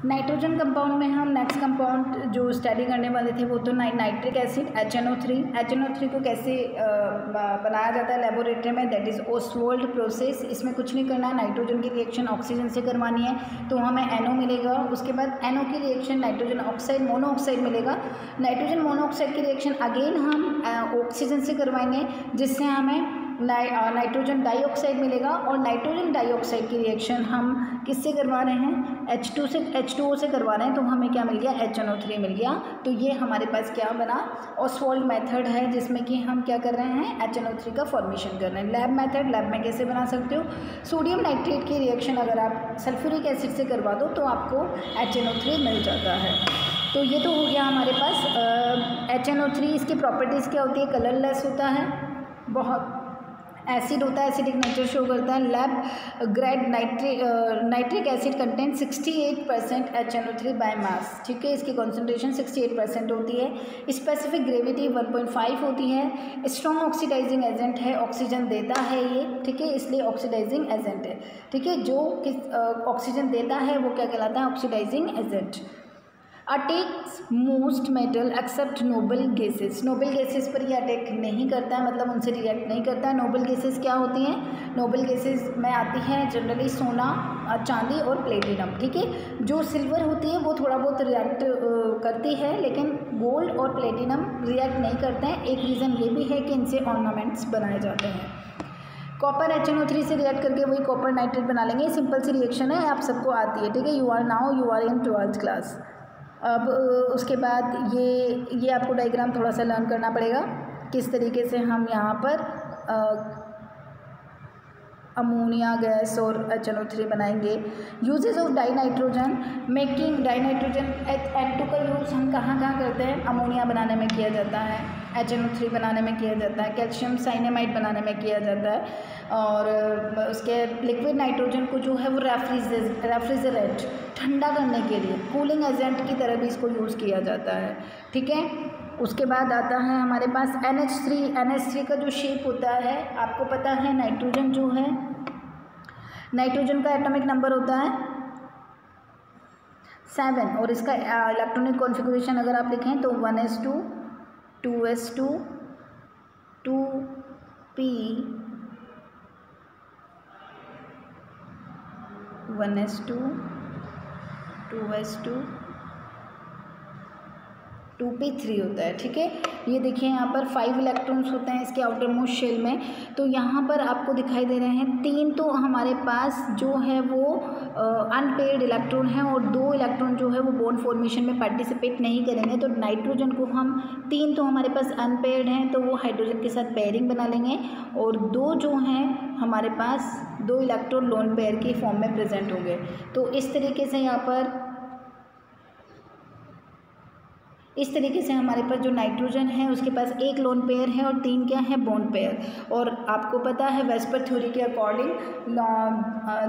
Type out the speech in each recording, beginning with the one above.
Nitrogen compound में हम next compound जो स्टडी करने वाले थे वो तो नाइट्रिक एसिड HNO3। HNO3 को कैसे बनाया जाता है लेबोरेटरी में, दैट इज़ ओस्वाल्ड प्रोसेस। इसमें कुछ नहीं करना है, नाइट्रोजन की रिएक्शन ऑक्सीजन से करवानी है तो हमें NO मिलेगा। उसके बाद NO की रिएक्शन नाइट्रोजन ऑक्साइड मोनोऑक्साइड मिलेगा। नाइट्रोजन मोनोऑक्साइड की रिएक्शन अगेन हम ऑक्सीजन से करवाएंगे जिससे हमें नाइट्रोजन डाइऑक्साइड मिलेगा। और नाइट्रोजन डाइऑक्साइड की रिएक्शन हम किससे करवा रहे हैं, H2O से करवा रहे हैं तो हमें क्या मिल गया, HNO3 मिल गया। तो ये हमारे पास क्या बना, ओस्वाल्ड मेथड है जिसमें कि हम क्या कर रहे हैं, HNO3 का फॉर्मेशन कर रहे हैं। लैब मेथड, लैब में कैसे बना सकते हो, सोडियम नाइट्रेट की रिएक्शन अगर आप सल्फ्यूरिक एसिड से करवा दो तो आपको HNO3 मिल जाता है। तो ये तो हो गया हमारे पास HNO3। इसकी प्रॉपर्टीज़ क्या होती है, कलरलेस होता है, बहुत एसिड होता है, एसिडिक नेचर शो करता है। Lab grade nitric acid content 68% HNO3 by mass, ठीक है। इसकी कॉन्सेंट्रेशन 68% होती है। स्पेसिफिक ग्रेविटी 1.5 होती है। स्ट्रॉन्ग ऑक्सीडाइजिंग एजेंट है, ऑक्सीजन देता है ये, ठीक है, इसलिए ऑक्सीडाइजिंग एजेंट है, ठीक है। जो ऑक्सीजन देता है वो क्या कहलाता है, oxidising agent. Attacks most metal except noble gases. Noble gases पर ये अटैक नहीं करता है, मतलब उनसे रिएक्ट नहीं करता है। नोबल गैसेस क्या होती हैं, नोबल गैसेस में आती हैं जनरली सोना, चांदी और प्लेटिनम, ठीक है। जो सिल्वर होती है वो थोड़ा बहुत रिएक्ट करती है, लेकिन गोल्ड और प्लेटिनम रिएक्ट नहीं करते हैं। एक रीज़न ये भी है कि इनसे ऑर्नामेंट्स बनाए जाते हैं। कॉपर HNO3 से रिएक्ट करके वही कॉपर नाइट्रेट बना लेंगे। सिंपल सी रिएक्शन है, आप सबको आती है, ठीक है। You are in 12th class. अब उसके बाद ये आपको डायग्राम थोड़ा सा लर्न करना पड़ेगा, किस तरीके से हम यहाँ पर अमोनिया गैस और HNO3 बनाएंगे। Uses of die nitrogen, making die nitrogen N2 का यूज़ हम कहाँ करते हैं, अमोनिया बनाने में किया जाता है, HNO3 बनाने में किया जाता है, कैल्शियम साइनेमाइड बनाने में किया जाता है। और उसके लिक्विड नाइट्रोजन को जो है वो रेफ्रिजरेट, ठंडा करने के लिए कूलिंग एजेंट की तरह भी इसको यूज़ किया जाता है, ठीक है। उसके बाद आता है हमारे पास NH3 का जो शेप होता है, आपको पता है नाइट्रोजन जो है, नाइट्रोजन का एटॉमिक नंबर होता है 7 और इसका इलेक्ट्रॉनिक कॉन्फ़िगरेशन अगर आप लिखें तो 1s2 2s2 2p 1s2 2s2 2p3 होता है, ठीक है। ये देखिए यहाँ पर 5 इलेक्ट्रॉन्स होते हैं इसके आउटर मोस्ट शेल में। तो यहाँ पर आपको दिखाई दे रहे हैं 3 तो हमारे पास जो है वो अनपेयर्ड इलेक्ट्रॉन है और 2 इलेक्ट्रॉन जो है वो बॉन्ड फॉर्मेशन में पार्टिसिपेट नहीं करेंगे। तो नाइट्रोजन को हम 3 तो हमारे पास अनपेयर्ड हैं तो वो हाइड्रोजन के साथ पेयरिंग बना लेंगे, और 2 जो हैं हमारे पास 2 इलेक्ट्रॉन लोन पेयर की फॉर्म में प्रेजेंट होंगे। तो इस तरीके से यहाँ पर हमारे पास जो नाइट्रोजन है उसके पास 1 लोन पेयर है और 3 क्या है, बॉन्ड पेयर। और आपको पता है वेस्पर थ्योरी के अकॉर्डिंग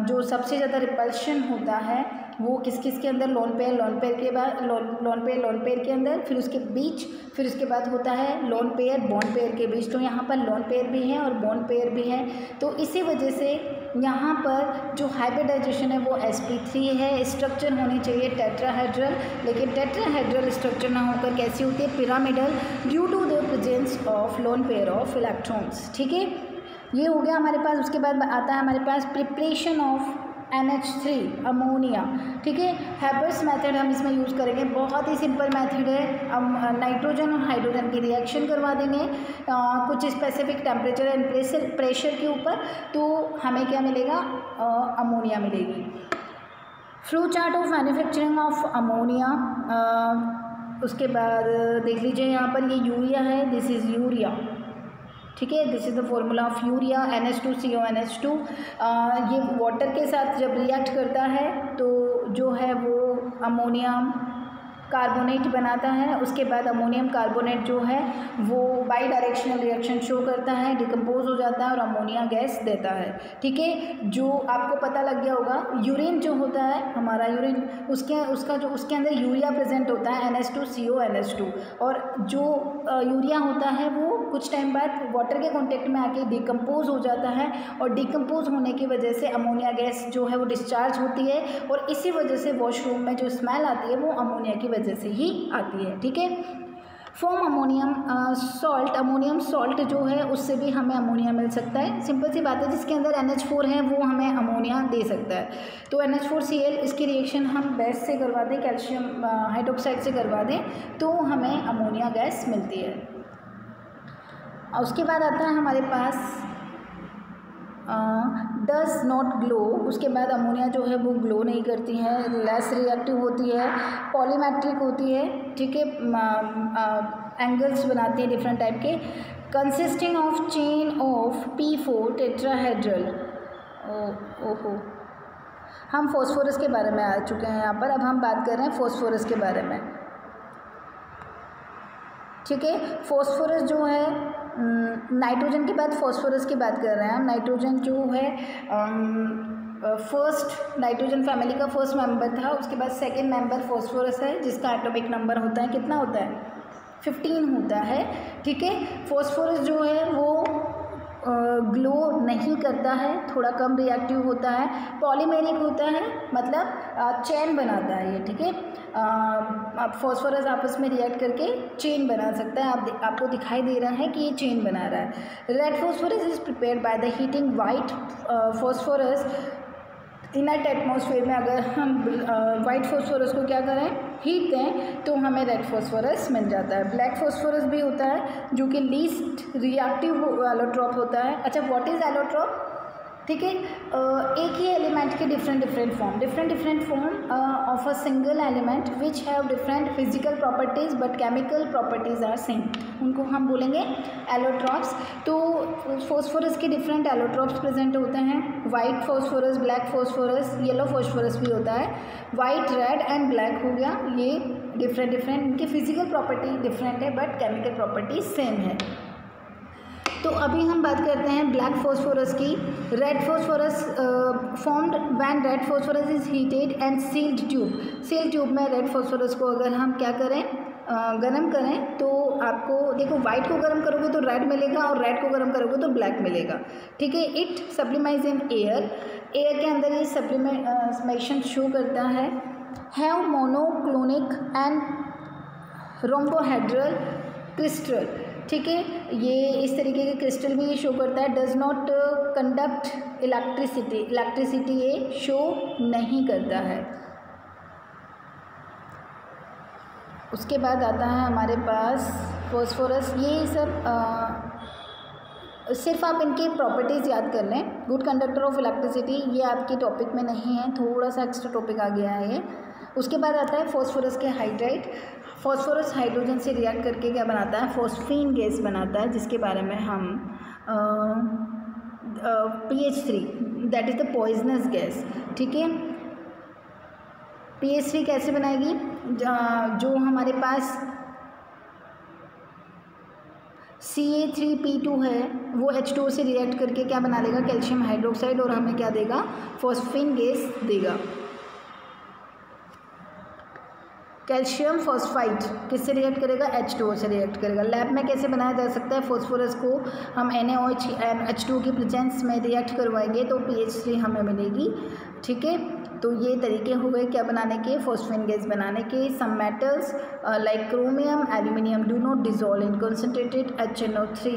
जो सबसे ज़्यादा रिपल्शन होता है वो किस के अंदर, लोन पेयर के बाद लोन पेयर के अंदर, फिर उसके बीच, फिर उसके बाद होता है लोन पेयर बॉन्ड पेयर के बीच। तो यहाँ पर लोन पेयर भी है और बॉन्ड पेयर भी है। तो इसी वजह से यहाँ पर जो हाइब्रिडाइजेशन है वो sp3 है। स्ट्रक्चर होनी चाहिए टेट्राहेड्रल, लेकिन टेट्राहेड्रल स्ट्रक्चर ना होकर कैसी होती है, pyramidal, due to the presence of lone pair of electrons, ठीक है। ये हो गया हमारे पास। उसके बाद आता है हमारे पास प्रिपरेशन ऑफ NH3 अमोनिया, ठीक है। हैबर्स मेथड हम इसमें यूज़ करेंगे, बहुत ही सिंपल मेथड है। हम नाइट्रोजन और हाइड्रोजन की रिएक्शन करवा देंगे कुछ स्पेसिफिक टेम्परेचर एंड प्रेशर के ऊपर, तो हमें क्या मिलेगा, अमोनिया मिलेगी। Flow chart of manufacturing of ammonia. उसके बाद देख लीजिए यहाँ पर ये यूरिया है, दिस इज़ यूरिया, ठीक है। This is the formula of urea, NH2CONH2। ये वाटर के साथ जब रिएक्ट करता है तो जो है वो अमोनिया कार्बोनेट बनाता है। उसके बाद अमोनियम कार्बोनेट जो है वो बाई डायरेक्शनल रिएक्शन शो करता है, डिकम्पोज हो जाता है और अमोनिया गैस देता है। ठीक है, जो आपको पता लग गया होगा, यूरिन जो होता है हमारा यूरिन, उसके अंदर यूरिया प्रेजेंट होता है NH2CONH2, और जो यूरिया होता है वो कुछ टाइम बाद वाटर के कॉन्टेक्ट में आके डिकम्पोज हो जाता है, और डिकम्पोज होने की वजह से अमोनिया गैस जो है वो डिस्चार्ज होती है, और इसी वजह से वॉशरूम में जो स्मेल आती है वो अमोनिया की वजह से ही आती है। ठीक है, form ammonium salt, ammonium salt जो है उससे भी हमें अमोनिया मिल सकता है। सिंपल सी बात है, जिसके अंदर NH4 है वो हमें अमोनिया दे सकता है। तो NH4Cl इसकी रिएक्शन हम बेस से करवा दें, कैल्शियम हाइड्रोक्साइड से करवा दें, तो हमें अमोनिया गैस मिलती है। और उसके बाद आता है हमारे पास डज नॉट ग्लो। उसके बाद अमोनिया जो है वो ग्लो नहीं करती है, लेस रिएक्टिव होती है, पॉलीमेट्रिक होती है। ठीक है, एंगल्स बनाती है डिफरेंट टाइप के, consisting of chain of P4 tetrahedral. ओहो, हम फॉस्फोरस के बारे में आ चुके हैं यहाँ पर, अब हम बात कर रहे हैं फॉस्फोरस के बारे में। ठीक है, फॉस्फोरस जो है नाइट्रोजन के बाद फॉस्फोरस की बात कर रहे हैं हम। नाइट्रोजन जो है फर्स्ट नाइट्रोजन फैमिली का फर्स्ट मेंबर था, उसके बाद सेकंड मेंबर फॉस्फोरस है, जिसका एटॉमिक नंबर होता है कितना होता है 15 होता है। ठीक है, फॉस्फोरस जो है वो ग्लो नहीं करता है, थोड़ा कम रिएक्टिव होता है, पॉलीमेरिक होता है, मतलब चेन बनाता है ये। ठीक है, फॉस्फोरस आपस में रिएक्ट करके चेन बना सकता है। आपको दिखाई दे रहा है कि ये चेन बना रहा है। Red phosphorus is prepared by the heating white phosphorus inert atmosphere में। अगर हम वाइट फॉस्फोरस को क्या करें, हीट दें, तो हमें रेड फॉस्फोरस मिल जाता है। ब्लैक फॉस्फोरस भी होता है जो कि लीस्ट रिएक्टिव एलोट्रॉप होता है। अच्छा, व्हाट इज एलोट्रॉप? ठीक है, एक ही एलिमेंट के different form of a single element which have different physical properties but chemical properties are same, उनको हम बोलेंगे एलोट्रॉप्स। तो फॉस्फोरस के डिफरेंट एलोट्रॉप्स प्रेजेंट होते हैं, white phosphorus, black phosphorus, yellow phosphorus भी होता है। वाइट, रेड एंड ब्लैक हो गया, ये डिफरेंट इनकी फिजिकल प्रॉपर्टी डिफरेंट है बट केमिकल प्रॉपर्टी सेम है। तो अभी हम बात करते हैं ब्लैक फॉस्फोरस की। Red phosphorus formed when red phosphorus is heated and sealed tube में रेड फॉस्फोरस को अगर हम क्या करें, गर्म करें, तो आपको देखो वाइट को गर्म करोगे तो रेड मिलेगा और रेड को गर्म करोगे तो ब्लैक मिलेगा। ठीक है, इट सप्लीमाइज इन एयर के अंदर ये सप्लीमेशन शो करता है। Have monoclinic and rhombohedral crystal. ठीक है, ये इस तरीके के क्रिस्टल भी ये शो करता है। डज नॉट कंडक्ट इलेक्ट्रिसिटी ये शो नहीं करता है। उसके बाद आता है हमारे पास फॉस्फोरस। ये सब सिर्फ आप इनकी प्रॉपर्टीज़ याद कर लें। गुड कंडक्टर ऑफ इलेक्ट्रिसिटी, ये आपके टॉपिक में नहीं है, थोड़ा सा एक्स्ट्रा टॉपिक आ गया है ये। उसके बाद आता है फॉस्फोरस के हाइड्राइड। फॉस्फोरस हाइड्रोजन से रिएक्ट करके क्या बनाता है, फॉस्फीन गैस बनाता है, जिसके बारे में हम PH3 that is the poisonous gas. ठीक है, PH3 कैसे बनाएगी, जो हमारे पास Ca3P2 है वो H2O से रिएक्ट करके क्या बना लेगा, कैल्शियम हाइड्रोक्साइड, और हमें क्या देगा, फॉस्फीन गैस देगा। कैल्शियम फॉस्फाइड किससे रिएक्ट करेगा, H2O से रिएक्ट करेगा। लैब में कैसे बनाया जा सकता है, फॉस्फोरस को हम NaOH H2O की प्रेजेंस में रिएक्ट करवाएंगे तो PH3 हमें मिलेगी। ठीक है, तो ये तरीके हो गए क्या बनाने के, फॉस्फीन गैस बनाने के। Some metals like chromium, aluminium do not dissolve in concentrated HNO3।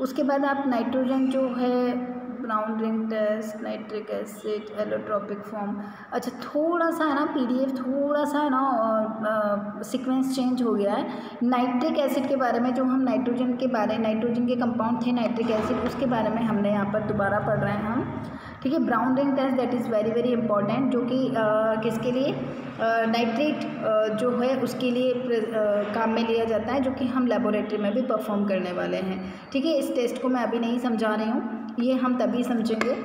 उसके बाद आप नाइट्रोजन जो है, brown ring test, nitric acid, allotropic form. अच्छा, थोड़ा सा है ना PDF, थोड़ा सा है ना सीक्वेंस चेंज हो गया है। नाइट्रिक एसिड के बारे में, जो हम नाइट्रोजन के कंपाउंड थे नाइट्रिक एसिड, उसके बारे में हमने यहाँ पर दोबारा पढ़ रहे हैं हम। ठीक है। Brown ring test that is very very important, जो कि किसके लिए, नाइट्रेट जो है उसके लिए काम में लिया जाता है, जो कि हम लेबोरेटरी में भी परफॉर्म करने वाले हैं। ठीक है, इस टेस्ट को मैं अभी नहीं समझा रही हूँ, ये हम तभी समझेंगे।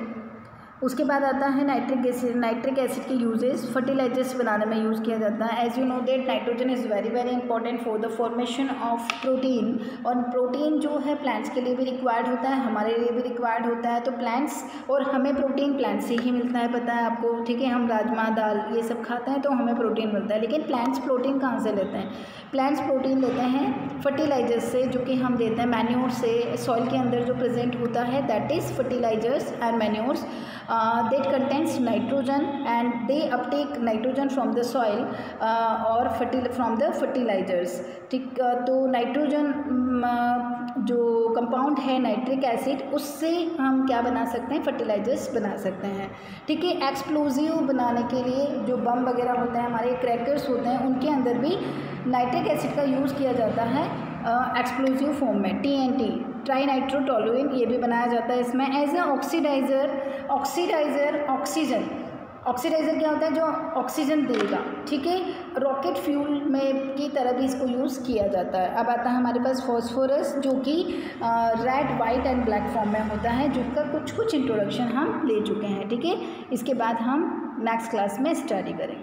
उसके बाद आता है नाइट्रिक एसिड। नाइट्रिक एसिड के यूजेस फर्टिलाइजर्स बनाने में यूज़ किया जाता है। As you know that nitrogen is very very important for the formation of protein, और प्रोटीन जो है प्लांट्स के लिए भी रिक्वायर्ड होता है, हमारे लिए भी रिक्वायर्ड होता है। तो प्लांट्स, और हमें प्रोटीन प्लांट से ही मिलता है, पता है आपको। ठीक है, हम राजमा दाल ये सब खाते हैं तो हमें प्रोटीन मिलता है, लेकिन प्लांट्स प्रोटीन कहाँ से लेते हैं? प्लांट्स प्रोटीन लेते हैं फर्टिलाइजर्स से, जो कि हम देते हैं मैन्योर से, सॉइल के अंदर जो प्रेजेंट होता है, that is fertilisers and manures that contains nitrogen and they uptake nitrogen from the soil और from the fertilizers। ठीक, तो नाइट्रोजन जो कंपाउंड है नाइट्रिक एसिड, उससे हम क्या बना सकते हैं? फर्टिलाइजर्स बना सकते हैं। ठीक है, एक्सप्लोजिव बनाने के लिए जो बम वगैरह होते हैं, हमारे क्रैकर्स होते हैं, उनके अंदर भी नाइट्रिक एसिड का यूज़ किया जाता है एक्सप्लोजिव फॉर्म में। TNT, ट्राई नाइट्रोटोलुएंट, ये भी बनाया जाता है इसमें एज ए ऑक्सीडाइज़र। ऑक्सीडाइज़र क्या होता है? जो ऑक्सीजन देगा। ठीक है, रॉकेट फ्यूल में की तरह भी इसको यूज़ किया जाता है। अब आता है हमारे पास फॉस्फोरस, जो कि red, white and black form में होता है, जिसका कुछ इंट्रोडक्शन हम ले चुके हैं। ठीक है, इसके बाद हम नेक्स्ट क्लास में स्टडी करेंगे।